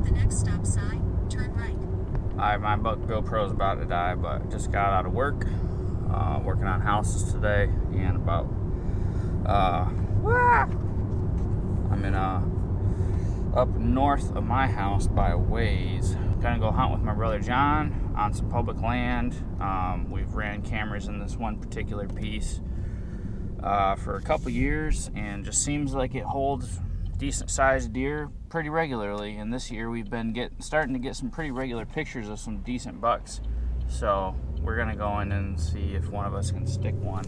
the next stop sign, turn right. Alright, my GoPro's about to die, but just got out of work. Working on houses today, and about I'm in up north of my house by a ways. Gonna go hunt with my brother John on some public land. We've ran cameras in this one particular piece for a couple years, and just seems like it holds decent sized deer pretty regularly. And this year we've been starting to get some pretty regular pictures of some decent bucks. So we're gonna go in and see if one of us can stick one.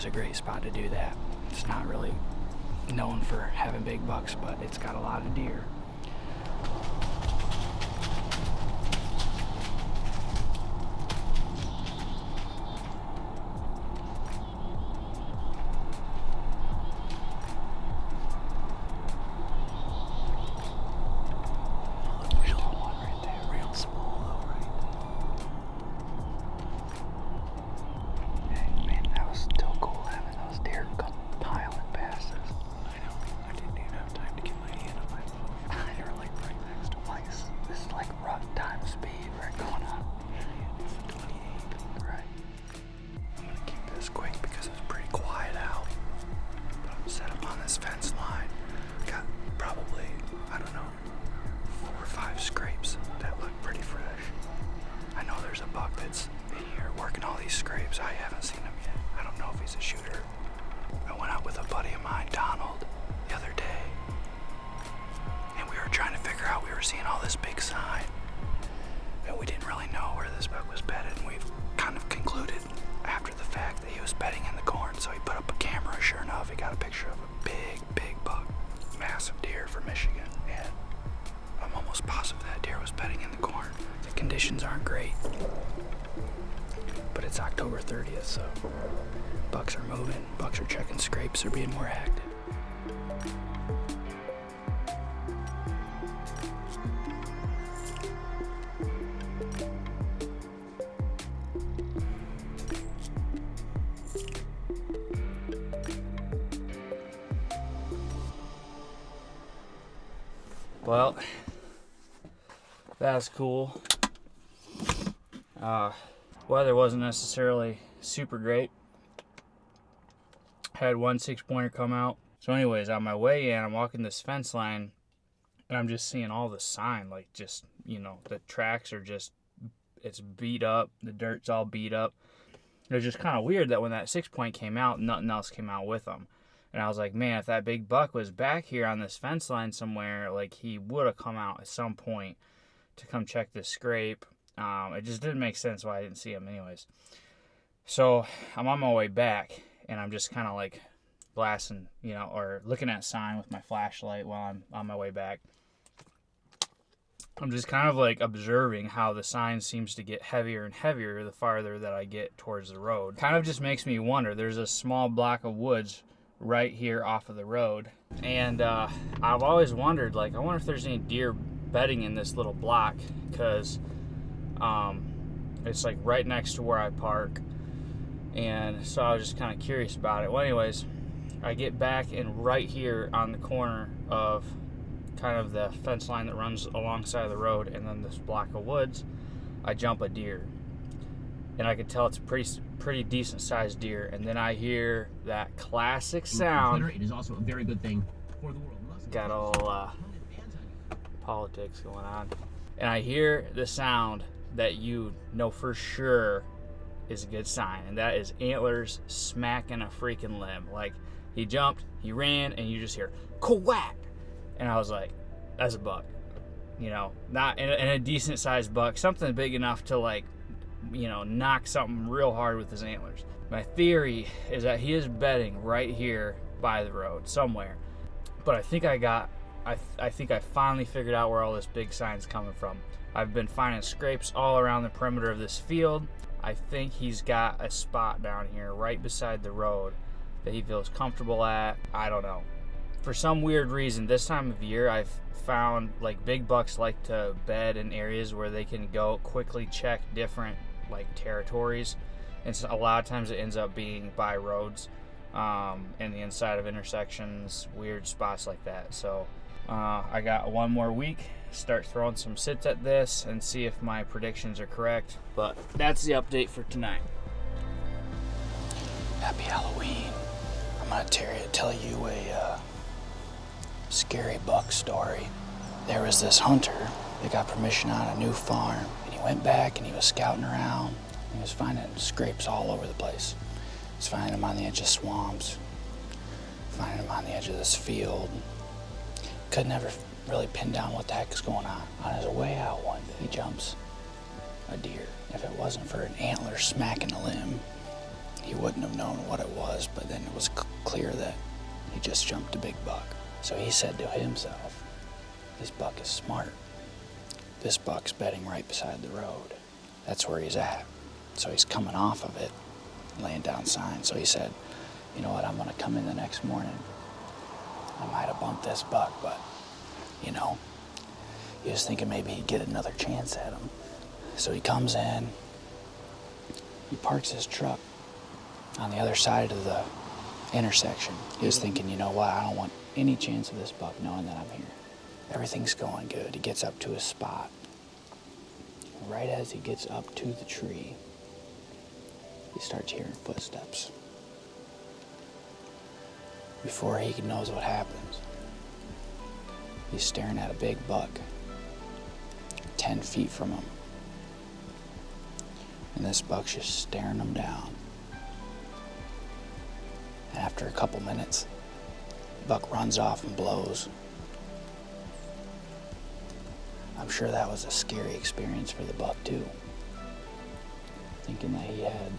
is a great spot to do that. It's not really known for having big bucks, but it's got a lot of deer. Seeing all this big sign, and we didn't really know where this buck was bedded, and we've kind of concluded after the fact that he was bedding in the corn. So he put up a camera. Sure enough, he got a picture of a big buck, massive deer from Michigan, and I'm almost positive that deer was bedding in the corn. The conditions aren't great, but it's October 30th, so bucks are moving, bucks are checking scrapes, they're being more active. Well, that's cool. Weather wasn't necessarily super great. Had one 6-pointer come out. So anyways, on my way in, I'm walking this fence line, and I'm just seeing all the sign, like just, you know, the tracks are just, it's beat up, the dirt's all beat up. It was just kind of weird that when that 6-point came out, nothing else came out with them. And I was like, man, if that big buck was back here on this fence line somewhere, like he would have come out at some point to come check this scrape. It just didn't make sense why I didn't see him anyways. So I'm on my way back, and I'm just kind of like blasting, you know, or looking at sign with my flashlight while I'm on my way back. I'm just kind of like observing how the sign seems to get heavier and heavier the farther that I get towards the road. Kind of just makes me wonder. There's a small block of woods right here off of the road, and I've always wondered, like, I wonder if there's any deer bedding in this little block, because it's like right next to where I park, and so I was just kind of curious about it. Well, anyways, I get back, and right here on the corner of kind of the fence line that runs alongside the road and then this block of woods, I jump a deer, and I could tell it's a pretty decent sized deer. And then I hear that classic sound. It is also a very good thing for the world. Got all politics going on, and I hear the sound that you know for sure is a good sign, and that is antlers smacking a freaking limb. Like, he jumped, he ran, and you just hear quack, and I was like, that's a buck, you know, not in a decent sized buck, something big enough to, like, you know, knock something real hard with his antlers. My theory is that he is bedding right here by the road somewhere, but I think I finally figured out where all this big sign's coming from. I've been finding scrapes all around the perimeter of this field. I think he's got a spot down here right beside the road that he feels comfortable at. I don't know. For some weird reason, this time of year, I've found like big bucks like to bed in areas where they can go quickly check different like territories, and so a lot of times it ends up being by roads, and the inside of intersections, weird spots like that. So I got one more week, start throwing some sits at this and see if my predictions are correct. But that's the update for tonight. Happy Halloween. I'm gonna tell you a scary buck story. There was this hunter that got permission on a new farm, and he went back and he was scouting around, and he was finding scrapes all over the place. He was finding them on the edge of swamps, finding them on the edge of this field. Could never really pin down what the heck is going on. On his way out one day, he jumps a deer. If it wasn't for an antler smacking a limb, he wouldn't have known what it was, but then it was clear that he just jumped a big buck. So he said to himself, this buck is smart. This buck's bedding right beside the road. That's where he's at. So he's coming off of it, laying down signs. So he said, you know what, I'm gonna come in the next morning. I might have bumped this buck, but, you know, he was thinking maybe he'd get another chance at him. So he comes in, he parks his truck on the other side of the intersection. He was thinking, you know what, I don't want any chance of this buck knowing that I'm here. Everything's going good. He gets up to his spot. Right as he gets up to the tree, he starts hearing footsteps. Before he knows what happens, he's staring at a big buck 10 feet from him. And this buck's just staring him down. And after a couple minutes, the buck runs off and blows. I'm sure that was a scary experience for the buck too. Thinking that he had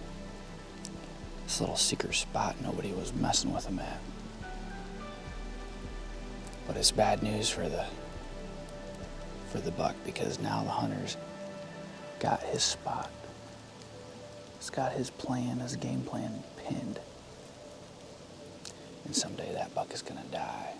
this little secret spot nobody was messing with him at. But it's bad news for the buck, because now the hunter's got his spot. He's got his plan, his game plan pinned. And someday that buck is gonna die.